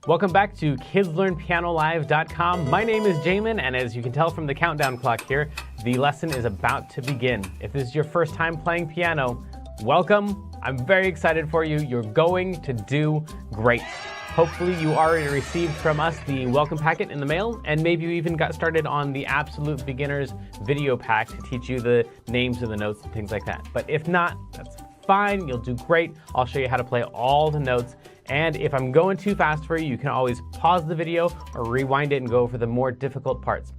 Welcome back to KidsLearnPianoLive.com. My name is Jamin, and as you can tell from the countdown clock here, the lesson is about to begin. If this is your first time playing piano, welcome. I'm very excited for you. You're going to do great. Hopefully you already received from us the welcome packet in the mail, and maybe you even got started on the Absolute Beginners video pack to teach you the names of the notes and things like that. But if not, that's fine. You'll do great. I'll show you how to play all the notes. And if I'm going too fast for you, you can always pause the video or rewind it and go over the more difficult parts.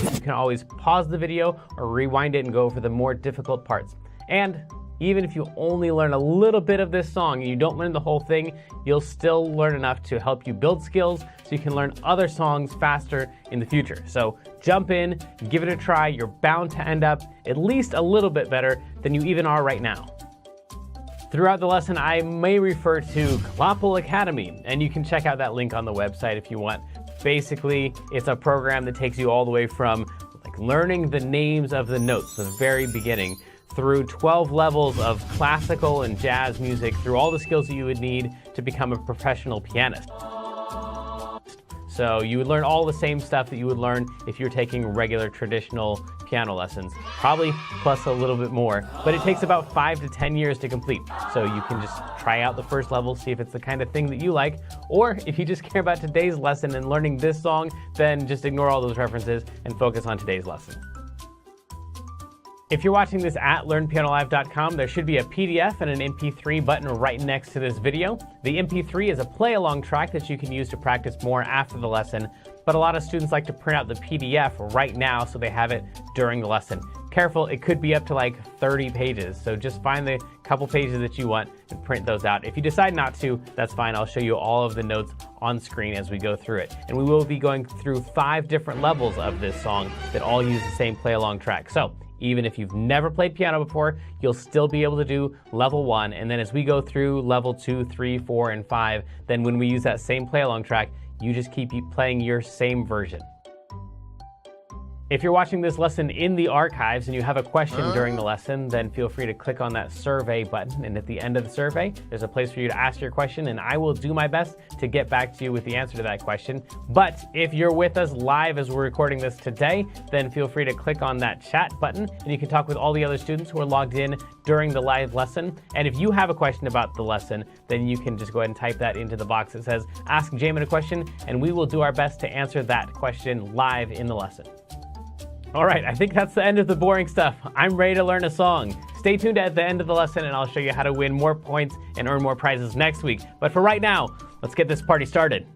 You can always pause the video or rewind it and go over the more difficult parts. And even if you only learn a little bit of this song and you don't learn the whole thing, you'll still learn enough to help you build skills so you can learn other songs faster in the future. So jump in, give it a try. You're bound to end up at least a little bit better than you even are right now. Throughout the lesson, I may refer to Klopple Academy, and you can check out that link on the website if you want. Basically, it's a program that takes you all the way from learning the names of the notes, the very beginning, through 12 levels of classical and jazz music, through all the skills that you would need to become a professional pianist. So you would learn all the same stuff that you would learn if you're taking regular traditional piano lessons, probably plus a little bit more, but it takes about 5 to 10 years to complete. So you can just try out the first level, see if it's the kind of thing that you like, or if you just care about today's lesson and learning this song, then just ignore all those references and focus on today's lesson. If you're watching this at LearnPianoLive.com, there should be a PDF and an MP3 button right next to this video. The MP3 is a play-along track that you can use to practice more after the lesson, but a lot of students like to print out the PDF right now so they have it during the lesson. Careful, it could be up to like 30 pages, so just find the couple pages that you want and print those out. If you decide not to, that's fine. I'll show you all of the notes on screen as we go through it. And we will be going through 5 different levels of this song that all use the same play-along track. So even if you've never played piano before, you'll still be able to do level 1. And then as we go through level 2, 3, 4, and 5, then when we use that same play-along track, you just keep playing your same version. If you're watching this lesson in the archives and you have a question during the lesson, then feel free to click on that survey button. And at the end of the survey, there's a place for you to ask your question, and I will do my best to get back to you with the answer to that question. But if you're with us live as we're recording this today, then feel free to click on that chat button, and you can talk with all the other students who are logged in during the live lesson. And if you have a question about the lesson, then you can just go ahead and type that into the box that says, Ask Jamin a Question, and we will do our best to answer that question live in the lesson. All right, I think that's the end of the boring stuff. I'm ready to learn a song. Stay tuned at the end of the lesson and I'll show you how to win more points and earn more prizes next week. But for right now, let's get this party started.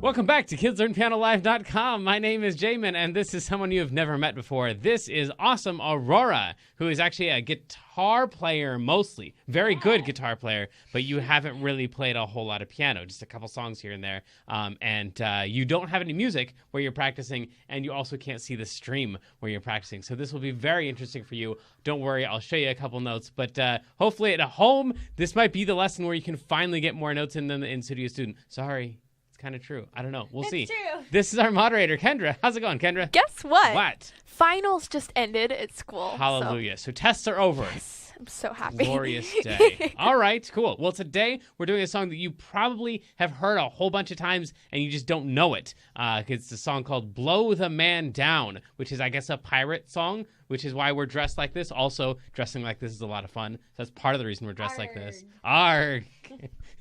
Welcome back to KidsLearnPianoLive.com. My name is Jamin, and this is someone you have never met before. This is awesome Aurora, who is actually a guitar player mostly. Very good guitar player, but you haven't really played a whole lot of piano, just a couple songs here and there. And you don't have any music where you're practicing, and you also can't see the stream where you're practicing. So this will be very interesting for you. Don't worry, I'll show you a couple notes, but hopefully at home, this might be the lesson where you can finally get more notes in than the in-studio student. Sorry. Kind of true. I don't know. We'll see. True. This is our moderator, Kendra. How's it going, Kendra? Guess what? What? Finals just ended at school. Hallelujah. So tests are over. Yes, I'm so happy. Glorious day. All right, cool. Well, today we're doing a song that you probably have heard a whole bunch of times and you just don't know it. It's a song called Blow the Man Down, which is, I guess, a pirate song, which is why we're dressed like this. Also, dressing like this is a lot of fun. So that's part of the reason we're dressed like this. Arg.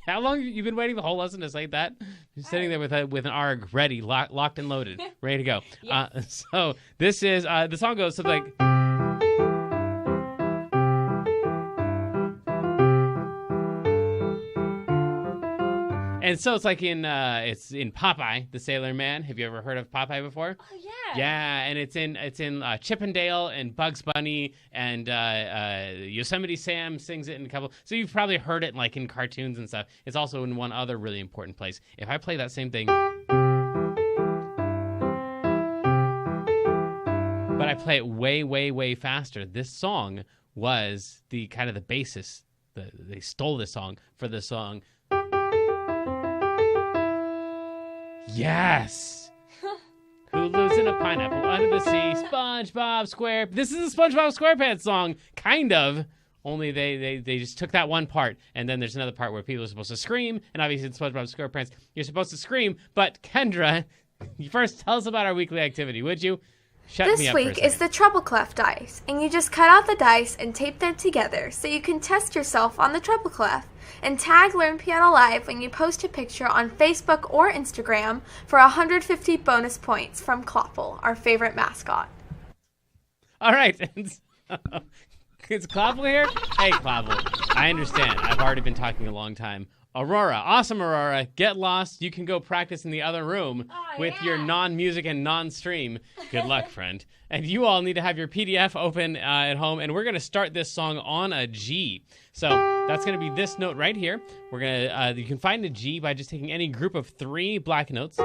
How long have you been waiting the whole lesson to say that? You're sitting there with an arg ready, locked and loaded, ready to go. Yes. So this is, the song goes something like... And so it's like it's in Popeye, the Sailor Man. Have you ever heard of Popeye before? Oh yeah. Yeah, and it's in Chippendale and Bugs Bunny and Yosemite Sam sings it in a couple. So you've probably heard it like in cartoons and stuff. It's also in one other really important place. If I play that same thing, but I play it way, way, way faster. This song was the kind of the basis. They stole this song for the song. Yes. Who lives in a pineapple under the sea? SpongeBob SquarePants. This is a SpongeBob SquarePants song, kind of. Only they just took that one part, and then there's another part where people are supposed to scream, and obviously in SpongeBob SquarePants, you're supposed to scream. But Kendra, you first tell us about our weekly activity, would you? Shut me This up for a week second. is the treble clef dice, and you just cut out the dice and tape them together so you can test yourself on the treble clef. And tag Learn Piano Live when you post a picture on Facebook or Instagram for 150 bonus points from Clopple, our favorite mascot. All right. Is Clopple here? Hey, Clopple. I understand. I've already been talking a long time. Aurora, awesome Aurora, get lost. You can go practice in the other room with your non-music and non-stream. Good luck, friend. And you all need to have your PDF open at home, and we're going to start this song on a G. So that's going to be this note right here. We're going to, you can find a G by just taking any group of 3 black notes,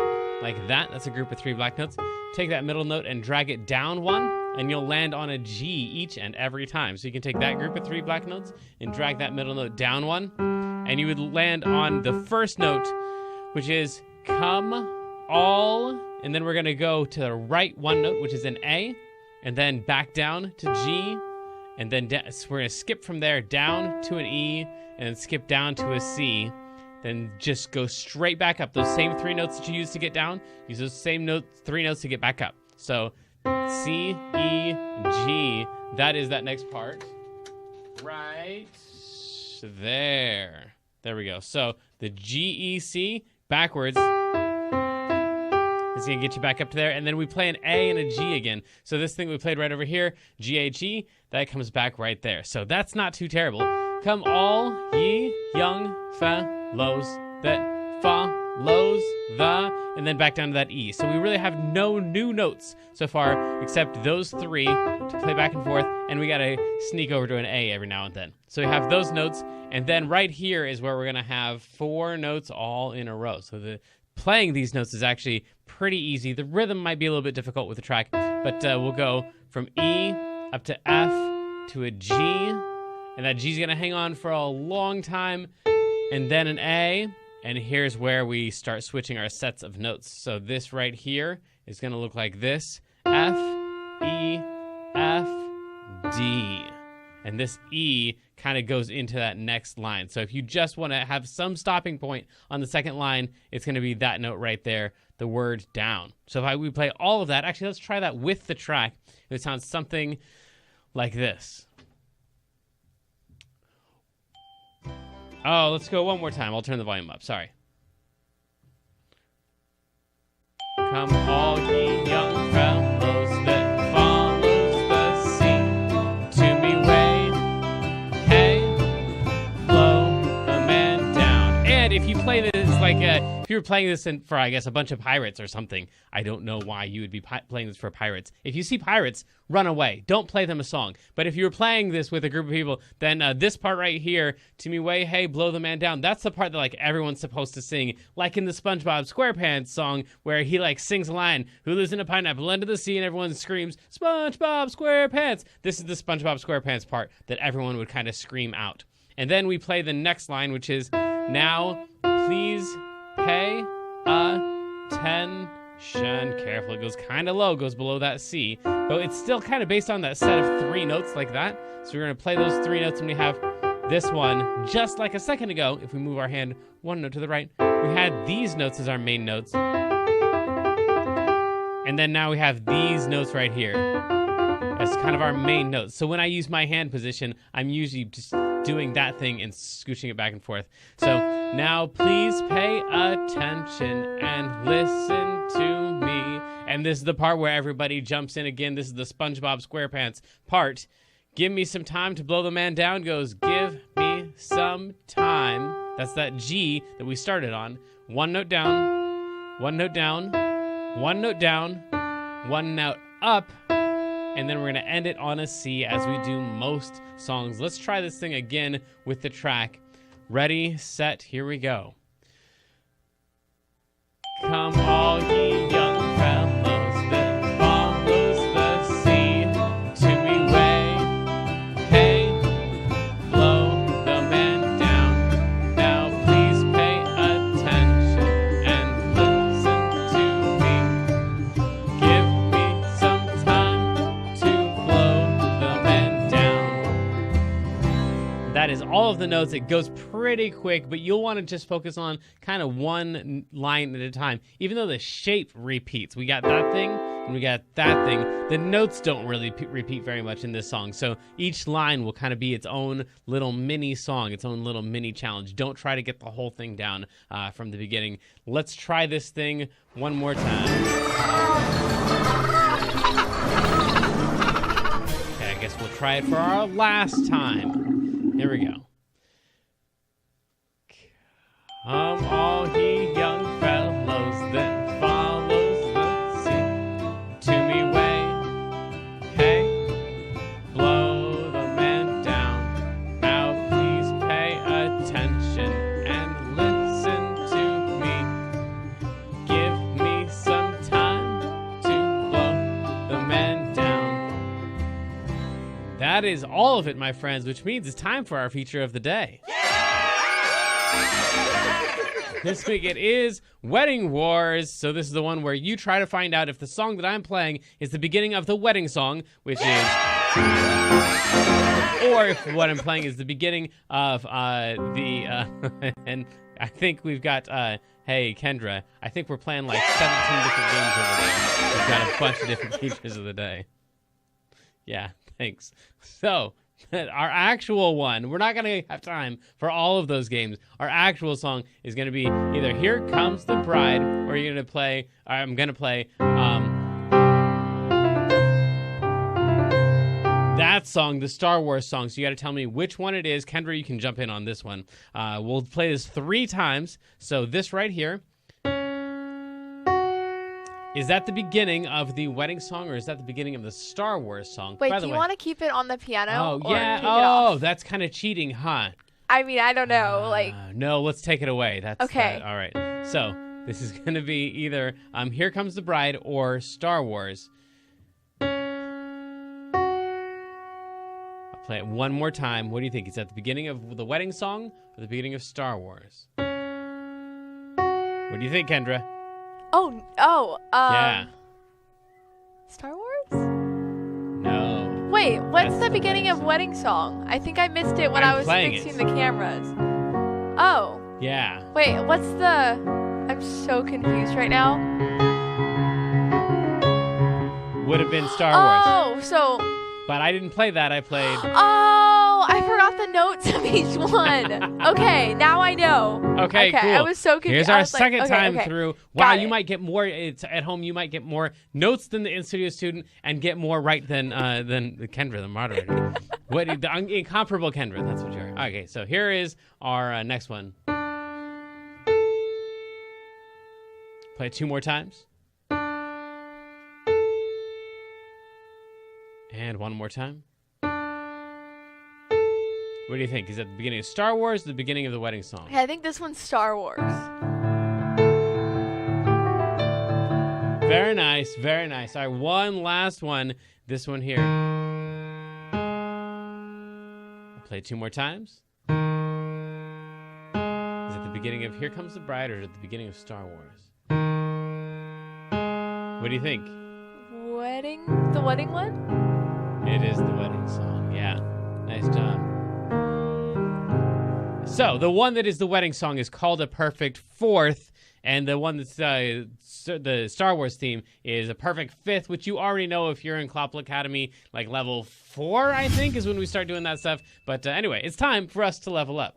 like that. That's a group of 3 black notes. Take that middle note and drag it down 1, and you'll land on a G each and every time. So you can take that group of 3 black notes and drag that middle note down 1, and you would land on the first note, which is come all, and then we're going to go to the right 1 note, which is an A, and then back down to G, and then so we're going to skip from there down to an E, and then skip down to a C, then just go straight back up. Those same 3 notes that you used to get down, use those same 3 notes to get back up. So C, E, G, that is that next part. Right there. There we go. So the G, E, C backwards is going to get you back up to there. And then we play an A and a G again. So this thing we played right over here, G, A, G, that comes back right there. So that's not too terrible. Come all ye young fellows that follows the, and then back down to that E. So we really have no new notes so far except those 3 to play back and forth, and we got to sneak over to an A every now and then. So we have those notes, and then right here is where we're going to have 4 notes all in a row. So playing these notes is actually pretty easy. The rhythm might be a little bit difficult with the track, but we'll go from E up to F to a G, and that G is going to hang on for a long time, and then an A, and here's where we start switching our sets of notes. So this right here is going to look like this, F, E, F, D. And this E kind of goes into that next line. So if you just want to have some stopping point on the second line, it's going to be that note right there, the word down. So if we play all of that, actually let's try that with the track. It sounds something like this. Oh, let's go one more time. I'll turn the volume up. Sorry. Come all ye young fellows that follows the sea, to me way, hey, blow a man down. And if you play this like if you were playing this for, I guess, a bunch of pirates or something, I don't know why you would be playing this for pirates. If you see pirates, run away. Don't play them a song. But if you were playing this with a group of people, then this part right here, to me way, hey, blow the man down, that's the part that like everyone's supposed to sing, like in the SpongeBob SquarePants song where he like sings a line, who lives in a pineapple under the sea, and everyone screams, SpongeBob SquarePants. This is the SpongeBob SquarePants part that everyone would kind of scream out. And then we play the next line, which is, now please pay attention. Careful, it goes kind of low, goes below that C, but it's still kind of based on that set of 3 notes like that. So we're going to play those 3 notes, and we have this one just like a second ago. If we move our hand 1 note to the right, we had these notes as our main notes, and then now we have these notes right here as kind of our main notes. So when I use my hand position, I'm usually just doing that thing and scooching it back and forth. So now please pay attention and listen to me. And this is the part where everybody jumps in again. This is the SpongeBob SquarePants part. Give me some time to blow the man down goes, give me some time. That's that G that we started on. one note down, one note down, one note down, one note up, and then we're going to end it on a C as we do most songs. Let's try this thing again with the track. Ready, set, here we go. Come all ye young fellows that follows the sea to me way. Hey, blow the man down. Now please pay attention and listen to me. Give me some time to blow the man down. That is all of the notes. It goes pretty quick, but you'll want to just focus on kind of one line at a time. Even though the shape repeats, we got that thing and we got that thing, the notes don't really repeat very much in this song. So each line will kind of be its own little mini song, its own little mini challenge. Don't try to get the whole thing down from the beginning. Let's try this thing one more time. Okay, I guess we'll try it for our last time. Here we go. Come all ye young fellows that follows the sea to me way. Hey, blow the man down. Now please pay attention and listen to me. Give me some time to blow the man down. That is all of it, my friends, which means it's time for our feature of the day. This week it is Wedding Wars. So this is the one where you try to find out if the song that I'm playing is the beginning of the wedding song, which is, or if what I'm playing is the beginning of and I think we've got, hey, Kendra, I think we're playing like 17 different games over there. We've got a bunch of different features of the day. Yeah, thanks. So, our actual one, we're not going to have time for all of those games. Our actual song is going to be either Here Comes the Bride, or you're going to play, or I'm going to play that song, the Star Wars song. So you got to tell me which one it is. Kendra, you can jump in on this one. We'll play this 3 times. So this right here, is that the beginning of the wedding song, or is that the beginning of the Star Wars song? Wait, By do the you way, want to keep it on the piano? oh, or yeah. take it off? Oh, that's kind of cheating, huh? I mean, I don't know. Like, No, let's take it away. That's Okay. all right. So this is going to be either Here Comes the Bride or Star Wars. I'll play it one more time. What do you think? Is that the beginning of the wedding song or the beginning of Star Wars? What do you think, Kendra? Yeah. Star Wars? No. Wait, what's That's the the beginning wedding of wedding song? I think I missed it when I'm I was playing fixing it. the cameras. Oh, Yeah. wait, what's the... I'm so confused right now. Would have been Star Wars. Oh, so... But I didn't play that. I played... Oh, I forgot the notes of each one. Okay, now I know. Okay, cool. I was so confused. Here's I our was like, second okay, time okay. through. Wow, Got you it. might get more. It's at home. You might get more notes than the in-studio student, and get more right than the Kendra, the moderator. The incomparable Kendra. That's what you are. Okay, so here is our next one. Play it 2 more times, and 1 more time. What do you think? Is that the beginning of Star Wars or the beginning of the wedding song? Okay, I think this one's Star Wars. Very nice, very nice. All right, one last one. This one here. I'll play it 2 more times. Is it the beginning of Here Comes the Bride, or is it the beginning of Star Wars? What do you think? The wedding one? It is the wedding song, yeah. Nice job. So, the one that is the wedding song is called A Perfect Fourth, and the one that's the Star Wars theme is A Perfect Fifth, which you already know if you're in Clopple Academy, like level 4, I think, is when we start doing that stuff. But anyway, it's time for us to level up.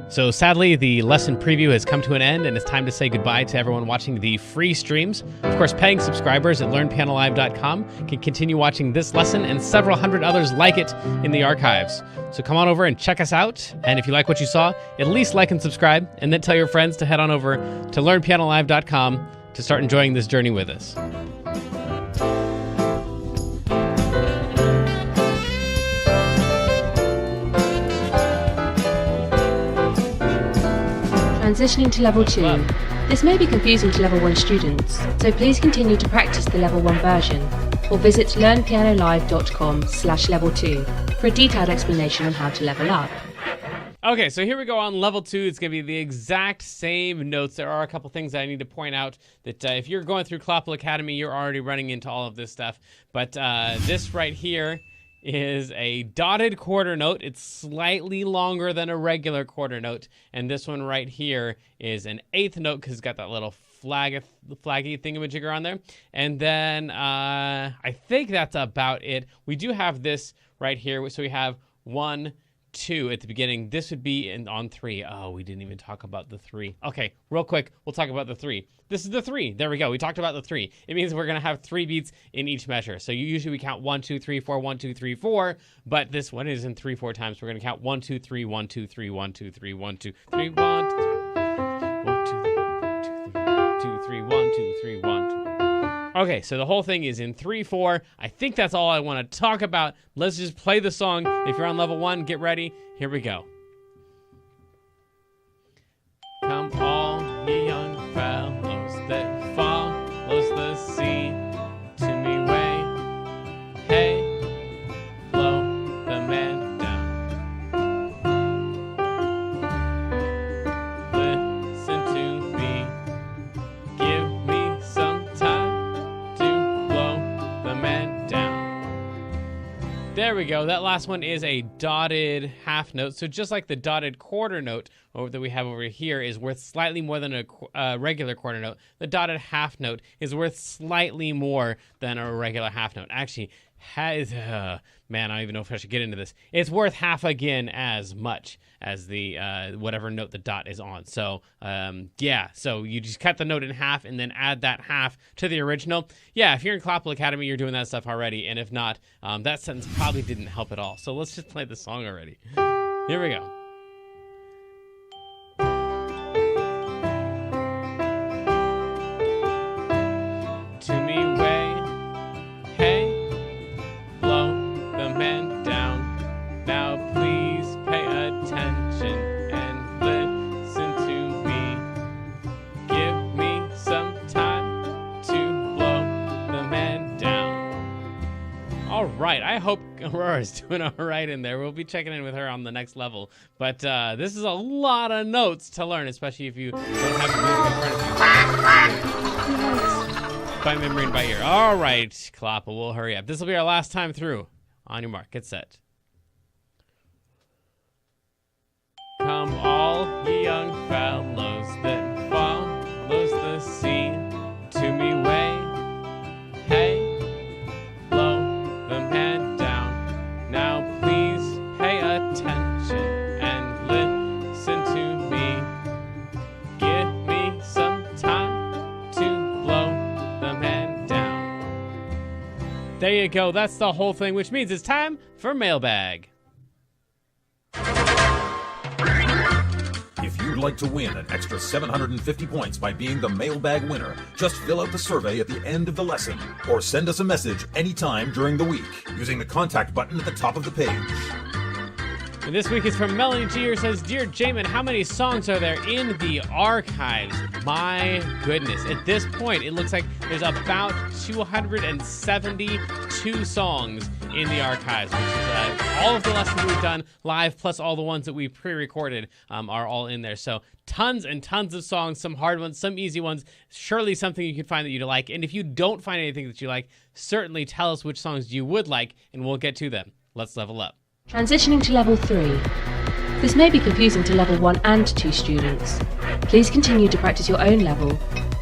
So sadly, the lesson preview has come to an end, and it's time to say goodbye to everyone watching the free streams. Of course, paying subscribers at learnpianolive.com can continue watching this lesson and several hundred others like it in the archives. So come on over and check us out. And if you like what you saw, at least like and subscribe, and then tell your friends to head on over to learnpianolive.com to start enjoying this journey with us. Transitioning to Level 2. This may be confusing to Level 1 students, so please continue to practice the Level 1 version, or visit learnpianolive.com/level2 for a detailed explanation on how to level up. Okay, so here we go on Level 2. It's going to be the exact same notes. There are a couple things that I need to point out that if you're going through Clopple Academy, you're already running into all of this stuff. But this right here is a dotted quarter note. It's slightly longer than a regular quarter note. And this one right here is an eighth note because it's got that little flaggy thingamajigger on there. And then I think that's about it. We do have this right here. So we have 1, 2 at the beginning. This would be on 3. Oh, we didn't even talk about the 3. Okay, real quick, we'll talk about the 3. This is the 3. There we go. We talked about the 3. It means we're going to have 3 beats in each measure. So usually we count 1, 2, 3, 4, 1, 2, 3, 4, but this one is in 3, 4 times. We're going to count 1, 2, 3, 1, 2, 3, 1, 2, 3, 1, 2, 3, 1, 2, 3, 1, 2, 3, 1, 2. Okay, so the whole thing is in 3, 4. I think that's all I want to talk about. Let's just play the song. If you're on Level 1, get ready. Here we go. Come all ye young fellows that follows the sea to me way. Hey, blow the man down. Listen to me. Give me some time to blow the man down. There we go. That last one is a dotted half note. So just like the dotted quarter note that we have over here is worth slightly more than a regular quarter note, the dotted half note is worth slightly more than a regular half note. Actually, man, I don't even know if I should get into this. It's worth half again as much as the whatever note the dot is on. So yeah, so you just cut the note in half and then add that half to the original. Yeah, if you're in Clopple Academy, you're doing that stuff already, and if not, that sentence probably didn't help at all. So let's just play the song already. Here we go. To me way, hey, blow the man down. Now please pay attention and listen to me. Give me some time to blow the man down. All right, I hope Aurora's doing all right in there. We'll be checking in with her on the next level. But this is a lot of notes to learn, especially if you don't have the music in front of you. By memory and by ear. All right, Clopple, we'll hurry up. This will be our last time through. On your mark, get set. Come all ye young fellows that follows the sea to me way. Hey, blow the man down. Now please pay attention and listen to me. Give me some time to blow the man down. There you go. That's the whole thing, which means it's time for mailbag. If you'd like to win an extra 750 points by being the mailbag winner, just fill out the survey at the end of the lesson or send us a message anytime during the week using the contact button at the top of the page. And this week is from Melanie G, who says, Dear Jamin, how many songs are there in the archives? My goodness. At this point, it looks like there's about 272 songs in the archives, which is all of the lessons we've done live, plus all the ones that we pre-recorded are all in there. So tons and tons of songs, some hard ones, some easy ones, surely something you can find that you like. And if you don't find anything that you like, certainly tell us which songs you would like, and we'll get to them. Let's level up. Transitioning to Level 3. This may be confusing to Level 1 and 2 students. Please continue to practice your own level,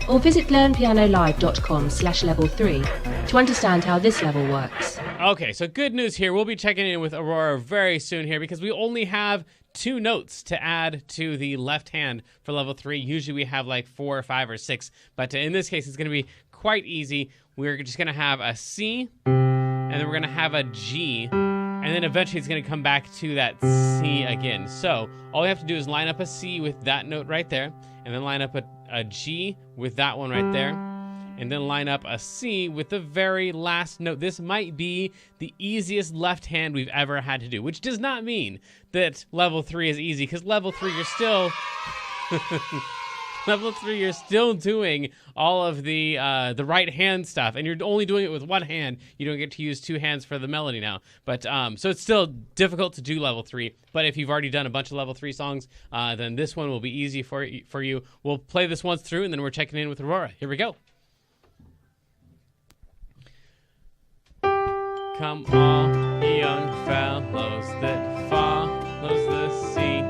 or visit learnpianolive.com/level3 to understand how this level works. Okay, so good news here. We'll be checking in with Aurora very soon here because we only have 2 notes to add to the left hand for level 3. Usually we have like 4 or 5 or 6, but in this case it's going to be quite easy. We're just going to have a C, and then we're going to have a G, and then eventually it's going to come back to that C again. So all we have to do is line up a C with that note right there, and then line up a G with that one right there, and then line up a C with the very last note. This might be the easiest left hand we've ever had to do, which does not mean that level 3 is easy, because level 3 you're still level 3 you're still doing all of the right hand stuff, and you're only doing it with one hand. You don't get to use 2 hands for the melody now. But so it's still difficult to do level 3. But if you've already done a bunch of level 3 songs, then this one will be easy for you. We'll play this once through, and then we're checking in with Aurora. Here we go. Come on, ye young fellows that follows the sea,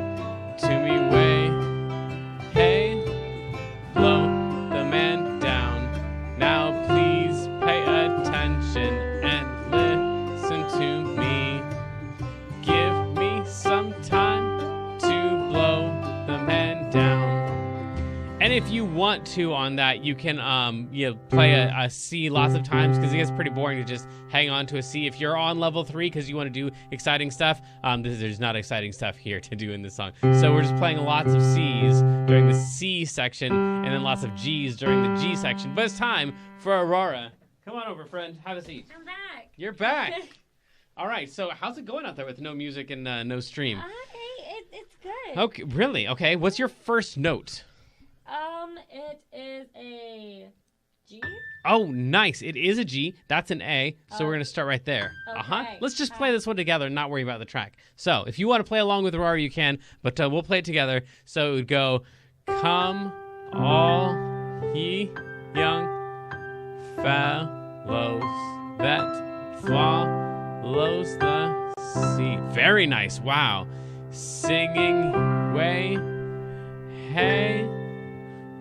to me way, hey, blow the man down. Now please pay attention and listen to me. Give me some time to blow the man down. And if you want to on that, you can play a C lots of times, because it gets pretty boring to just hang on to a C. If you're on level 3 because you want to do exciting stuff, there's not exciting stuff here to do in this song. So we're just playing lots of C's during the C section, and then lots of G's during the G section. But it's time for Aurora. Come on over, friend. Have a seat. I'm back. You're back. All right. So how's it going out there with no music and no stream? It's good. Okay. Really? Okay. What's your first note? It is a G. Oh, nice. It is a G. That's an A. So we're going to start right there. Okay. Let's just play this one together and not worry about the track. So if you want to play along with Aurora, you can, but we'll play it together. So it would go, come all ye young fellows that follows the sea. Very nice. Wow. Singing way, hey,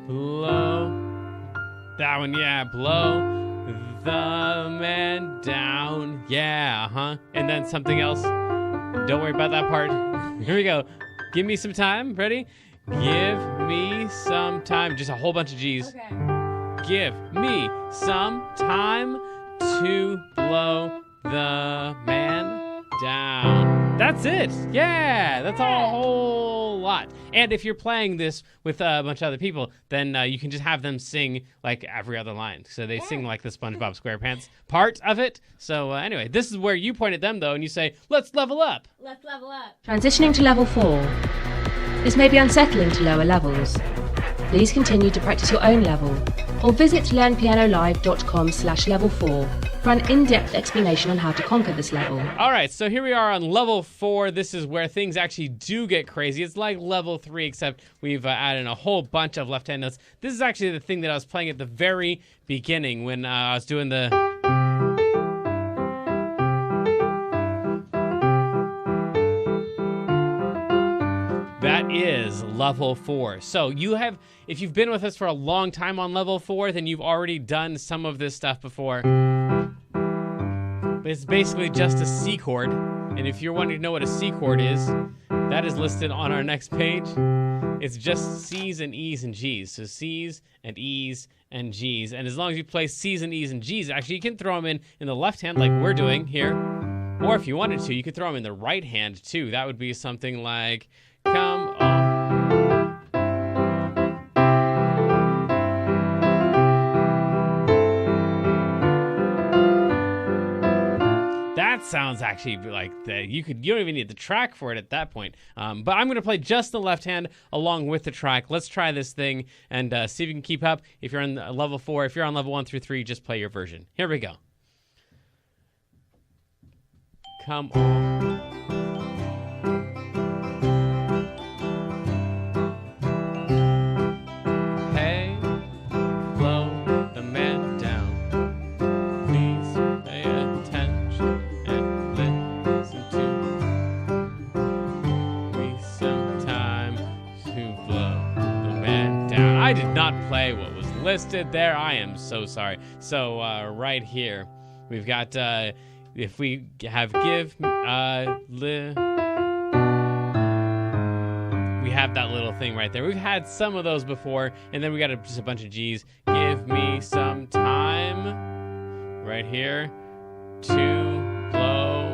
blow. That one, yeah, blow the man down. Yeah, And then something else. Don't worry about that part. Here we go. Give me some time. Ready? Give me some time. Just a whole bunch of G's. Okay. Give me some time to blow the man down. That's it. Yeah, that's a whole lot. And if you're playing this with a bunch of other people, then you can just have them sing like every other line. So they sing like the SpongeBob SquarePants part of it. So anyway, this is where you point at them, though, and you say, let's level up. Let's level up. Transitioning to level 4. This may be unsettling to lower levels. Please continue to practice your own level, or visit learnpianolive.com/level4 for an in-depth explanation on how to conquer this level. All right, so here we are on level 4. This is where things actually do get crazy. It's like level 3, except we've added a whole bunch of left-hand notes. This is actually the thing that I was playing at the very beginning when I was doing the... That is level 4. So you have, if you've been with us for a long time on level 4, then you've already done some of this stuff before. But it's basically just a C chord. And if you're wanting to know what a C chord is, that is listed on our next page. It's just C's and E's and G's. So C's and E's and G's. And as long as you play C's and E's and G's, actually you can throw them in the left hand like we're doing here. Or if you wanted to, you could throw them in the right hand too. That would be something like... Come on. That sounds actually like you don't even need the track for it at that point. But I'm going to play just the left hand along with the track. Let's try this thing and see if you can keep up. If you're on level 4, if you're on level 1 through 3, just play your version. Here we go. Come on. I did not play what was listed there. I am so sorry. So right here, we've got if we have give, we have that little thing right there. We've had some of those before, and then we got just a bunch of G's. Give me some time, right here, to blow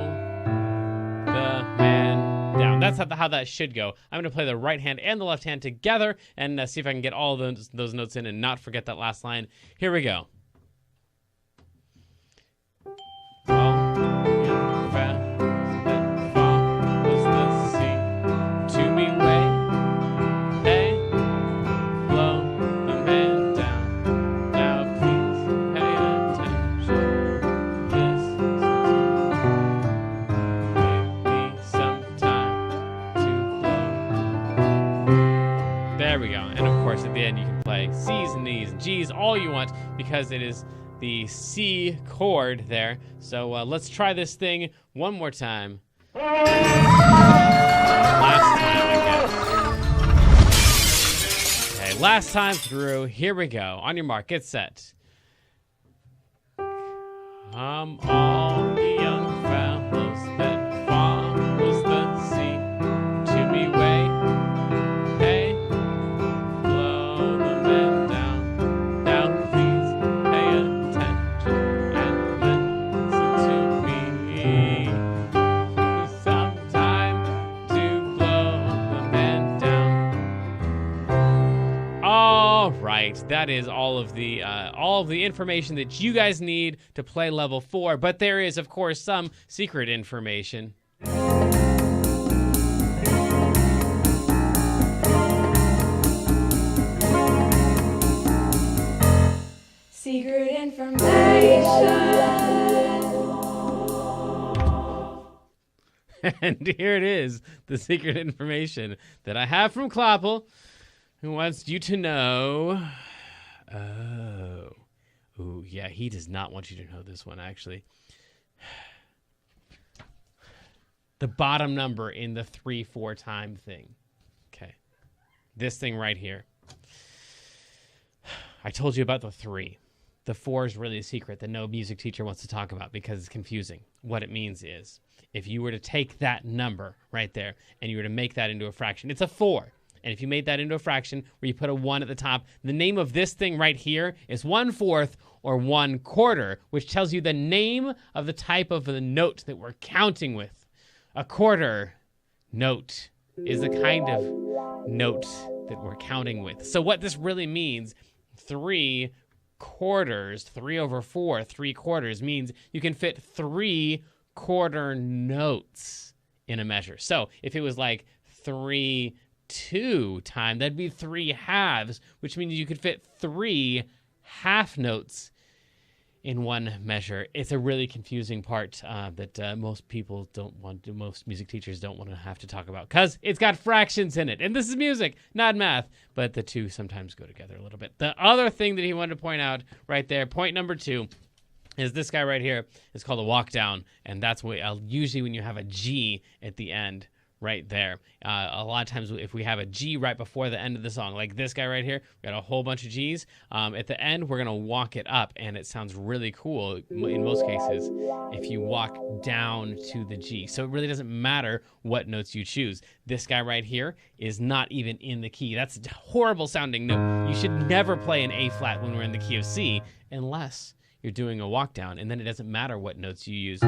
the man down. That's how that should go. I'm going to play the right hand and the left hand together and see if I can get all those notes in and not forget that last line. Here we go. There we go. And of course, at the end, you can play C's and E's and G's all you want because it is the C chord there. So let's try this thing one more time. Last time, I guess. Okay, last time through. Here we go. On your mark, get set. Come all the young fellows that follows the sea to me way. Hey, blow the men down. Now please pay attention and listen to me. Some time to blow the men down. All right, that is all of the information that you guys need to play level 4, but there is, of course, some secret information. Secret information. And here it is, the secret information that I have from Kloppel, who wants you to know. Oh. Ooh, yeah, he does not want you to know this one, actually. The bottom number in the 3-4 time thing. Okay. This thing right here. I told you about the 3. The 4 is really a secret that no music teacher wants to talk about because it's confusing. What it means is, if you were to take that number right there and you were to make that into a fraction, it's a 4. And if you made that into a fraction where you put a 1 at the top, the name of this thing right here is 1/4 or 1/4, which tells you the name of the type of the note that we're counting with. A quarter note is the kind of note that we're counting with. So what this really means, 3 quarters, 3/4, 3/4 means you can fit 3 quarter notes in a measure. So if it was like 3/2 time, that'd be 3 halves, which means you could fit 3 half notes in one measure. It's a really confusing part that most people don't want to, most music teachers don't want to have to talk about because it's got fractions in it. And this is music, not math, but the two sometimes go together a little bit. The other thing that he wanted to point out right there, point number 2, is this guy right here. It's called a walk down, and that's what usually when you have a G at the end right there. A lot of times if we have a G right before the end of the song, like this guy right here, we got a whole bunch of G's. At the end, we're going to walk it up, and it sounds really cool in most cases if you walk down to the G. So it really doesn't matter what notes you choose. This guy right here is not even in the key. That's a horrible sounding note. You should never play an A flat when we're in the key of C unless you're doing a walk down, and then it doesn't matter what notes you use.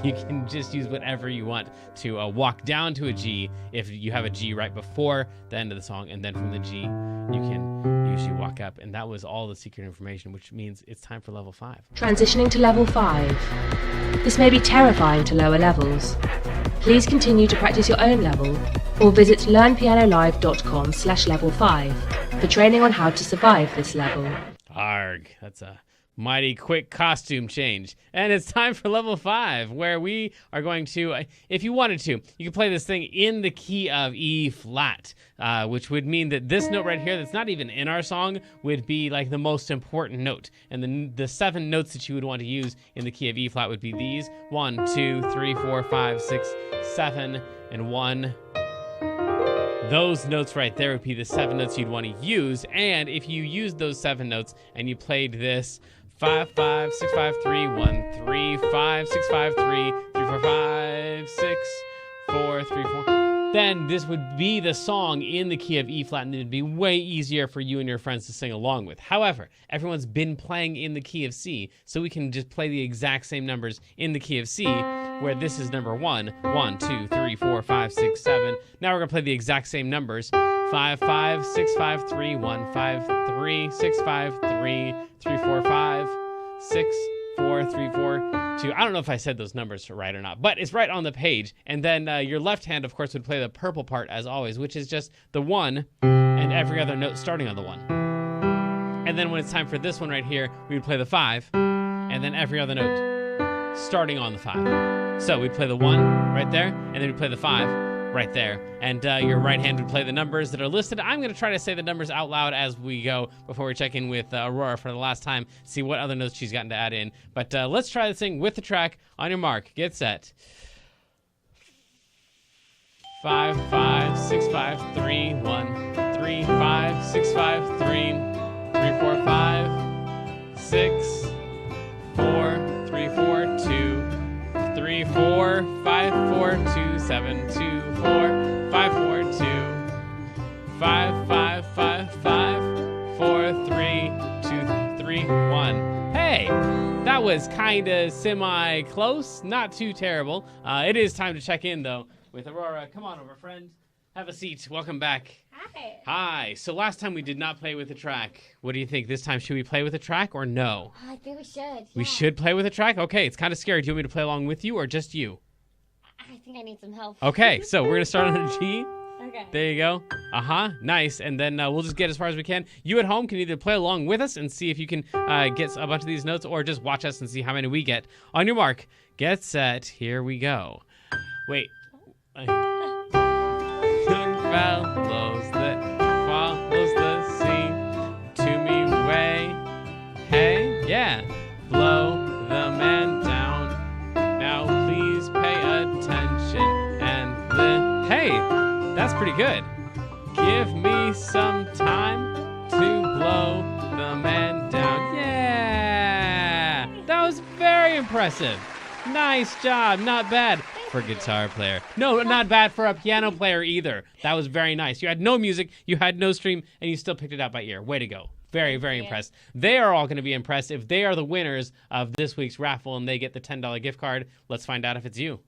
You can just use whatever you want to walk down to a G if you have a G right before the end of the song, and then from the G, you can usually walk up. And that was all the secret information, which means it's time for level 5. Transitioning to level 5. This may be terrifying to lower levels. Please continue to practice your own level or visit learnpianolive.com/level5 for training on how to survive this level. Arg, that's a mighty quick costume change. And it's time for level 5, where we are going to, if you wanted to, you can play this thing in the key of E flat, which would mean that this note right here that's not even in our song would be like the most important note. And the 7 notes that you would want to use in the key of E flat would be these: 1, 2, 3, 4, 5, 6, 7, and 1. Those notes right there would be the 7 notes you'd want to use. And if you used those 7 notes and you played this 5 5 6 5 3 1 3 5 6 5 3 3 4 5 6 4 3 4. Then this would be the song in the key of E flat, and it'd be way easier for you and your friends to sing along with. However, everyone's been playing in the key of C, so we can just play the exact same numbers in the key of C, where this is number 1, 1, 2, 3, 4, 5, 6, 7. Now we're gonna play the exact same numbers. 5 5 6 5 3 1 5 3 6 5 3 3 4 5 6 4 3 4 2. I don't know if I said those numbers right or not, but it's right on the page. And then your left hand, of course, would play the purple part as always, which is just the 1 and every other note starting on the 1. And then when it's time for this one right here, we would play the 5 and then every other note starting on the 5. So we'd play the 1 right there, and then we'd play the 5 right there. And your right hand would play the numbers that are listed. I'm going to try to say the numbers out loud as we go before we check in with Aurora for the last time, see what other notes she's gotten to add in. But let's try this thing with the track. On your mark, get set. 5 5 6 5 3 1 3 5 6 5 3 3 4 5 6 4 3 4 2 3 4 5 4 2 7 2 4 5 4 2 5 5 5 5 4 3 2 3 1. Hey, that was kind of semi-close, not too terrible. It is time to check in though with Aurora. Come on over, friend. Have a seat. Welcome back. Hi. Hi. So last time we did not play with the track. What do you think? This time should we play with the track or no? I think we should. We should play with the track? Okay, it's kind of scary. Do you want me to play along with you or just you? I think I need some help. Okay, so we're going to start on a G. Okay. There you go. Nice. And then we'll just get as far as we can. You at home can either play along with us and see if you can get a bunch of these notes, or just watch us and see how many we get. On your mark, get set, here we go. Wait. Follows the sea to me way. Hey, yeah. Blow the man down. Now please pay attention and hey, that's pretty good. Give me some time to blow the man down. Yeah! That was very impressive. Nice job. Not bad for a guitar player. No, not bad for a piano player either. That was very nice. You had no music, you had no stream, and you still picked it out by ear. Way to go. Very, very impressed. They are all going to be impressed if they are the winners of this week's raffle and they get the $10 gift card. Let's find out if it's you.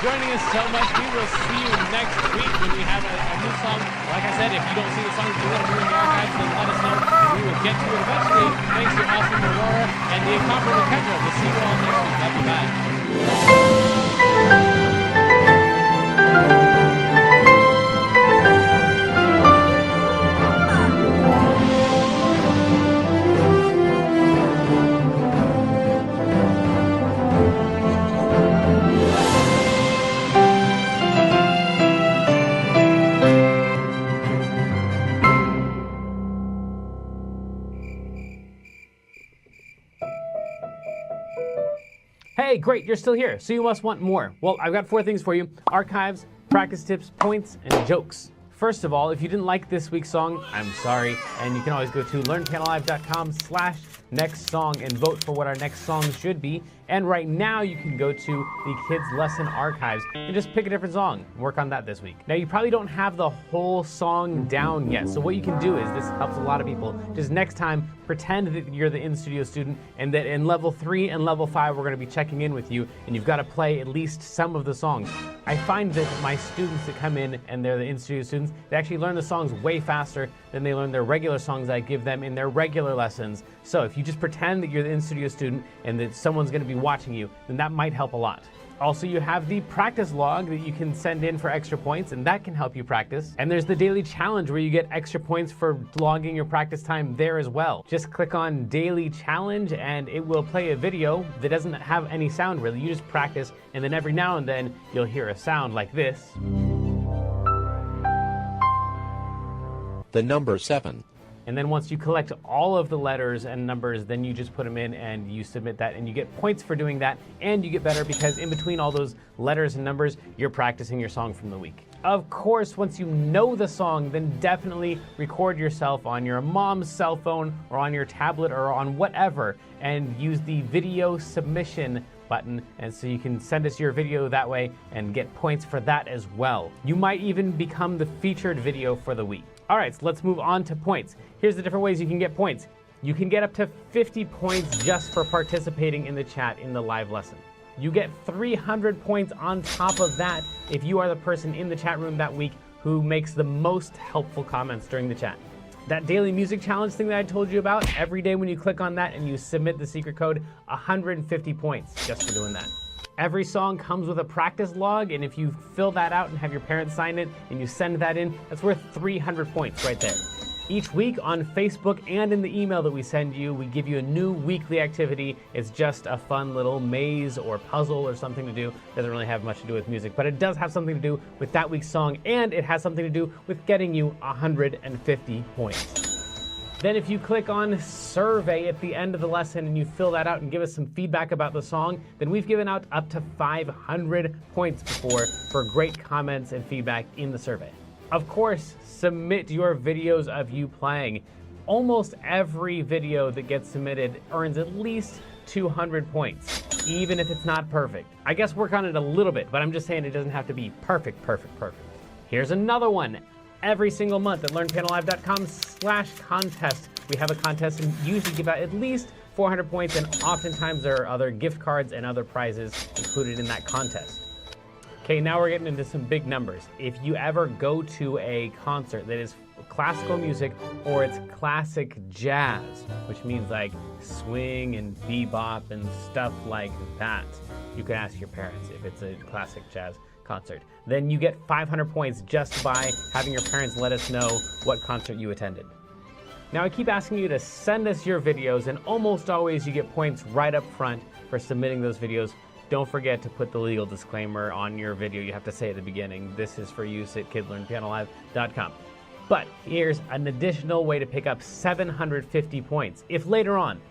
Joining us so much. We will see you next week when we have a new song. Like I said, if you don't see the songs you want to do in the archives, then let us know. We will get to it eventually. Thanks to awesome Aurora and the incomparable Kendra. We'll see you all next week. Love you. Bye. Hey, great, you're still here, so you must want more. Well, I've got 4 things for you: archives, practice tips, points, and jokes. First of all, if you didn't like this week's song, I'm sorry, and you can always go to learnpianolive.com/ next song and vote for what our next song should be. And right now you can go to the Kids Lesson Archives and just pick a different song. Work on that this week. Now you probably don't have the whole song down yet, so what you can do is, this helps a lot of people, just next time pretend that you're the in-studio student and that in level 3 and level 5 we're going to be checking in with you and you've got to play at least some of the songs. I find that my students that come in and they're the in-studio students, they actually learn the songs way faster than they learn their regular songs I give them in their regular lessons. So if you just pretend that you're the in-studio student and that someone's going to be watching you, then that might help a lot. Also, you have the practice log that you can send in for extra points, and that can help you practice. And there's the daily challenge where you get extra points for logging your practice time there as well. Just click on daily challenge and it will play a video that doesn't have any sound really. You just practice, and then every now and then you'll hear a sound like this. The number 7. And then once you collect all of the letters and numbers, then you just put them in and you submit that, and you get points for doing that, and you get better because in between all those letters and numbers, you're practicing your song from the week. Of course, once you know the song, then definitely record yourself on your mom's cell phone or on your tablet or on whatever, and use the video submission button, and so you can send us your video that way and get points for that as well. You might even become the featured video for the week. All right, so let's move on to points. Here's the different ways you can get points. You can get up to 50 points just for participating in the chat in the live lesson. You get 300 points on top of that if you are the person in the chat room that week who makes the most helpful comments during the chat. That daily music challenge thing that I told you about, every day when you click on that and you submit the secret code, 150 points just for doing that. Every song comes with a practice log, and if you fill that out and have your parents sign it and you send that in, that's worth 300 points right there. Each week on Facebook and in the email that we send you, we give you a new weekly activity. It's just a fun little maze or puzzle or something to do. Doesn't really have much to do with music, but it does have something to do with that week's song, and it has something to do with getting you 150 points. Then if you click on survey at the end of the lesson and you fill that out and give us some feedback about the song, then we've given out up to 500 points before for great comments and feedback in the survey. Of course, submit your videos of you playing. Almost every video that gets submitted earns at least 200 points, even if it's not perfect. I guess work on it a little bit, but I'm just saying it doesn't have to be perfect. Here's another one. Every single month at learnpianolive.com/contest, we have a contest and usually give out at least 400 points, and oftentimes there are other gift cards and other prizes included in that contest. Okay, now we're getting into some big numbers. If you ever go to a concert that is classical music or it's classic jazz, which means like swing and bebop and stuff like that, you can ask your parents if it's a classic jazz concert. Then you get 500 points just by having your parents let us know what concert you attended. Now I keep asking you to send us your videos, and almost always you get points right up front for submitting those videos. Don't forget to put the legal disclaimer on your video. You have to say at the beginning, this is for use at kidlearnpianolive.com. But here's an additional way to pick up 750 points. If later on,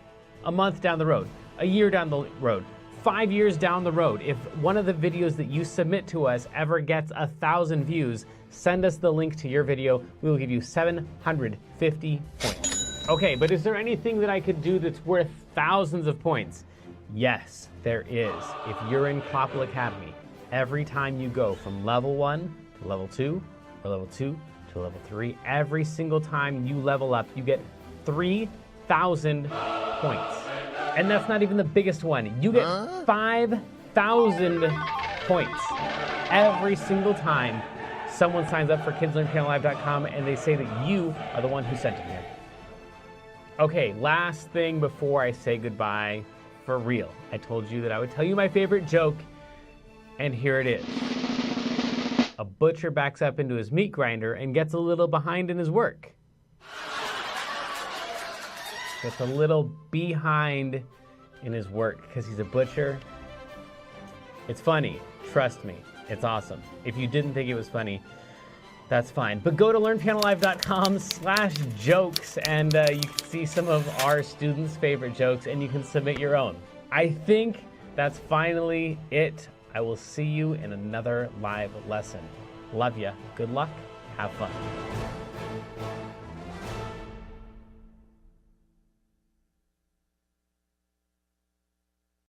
a month down the road, a year down the road, 5 years down the road, if one of the videos that you submit to us ever gets 1,000 views, send us the link to your video. We will give you 750 points. Okay, but is there anything that I could do that's worth thousands of points? Yes, there is. If you're in Klopple Academy, every time you go from level 1 to level 2, or level 2 to level 3, every single time you level up, you get 3,000 points. And that's not even the biggest one. You get 5,000 points every single time someone signs up for kidslearnpianolive.com and they say that you are the one who sent it here. Okay, last thing before I say goodbye, for real. I told you that I would tell you my favorite joke, and here it is. A butcher backs up into his meat grinder and gets a little behind in his work. Gets a little behind in his work because he's a butcher. It's funny. Trust me. It's awesome. If you didn't think it was funny, that's fine. But go to learnpianolive.com/jokes and you can see some of our students' favorite jokes and you can submit your own. I think that's finally it. I will see you in another live lesson. Love ya. Good luck. Have fun.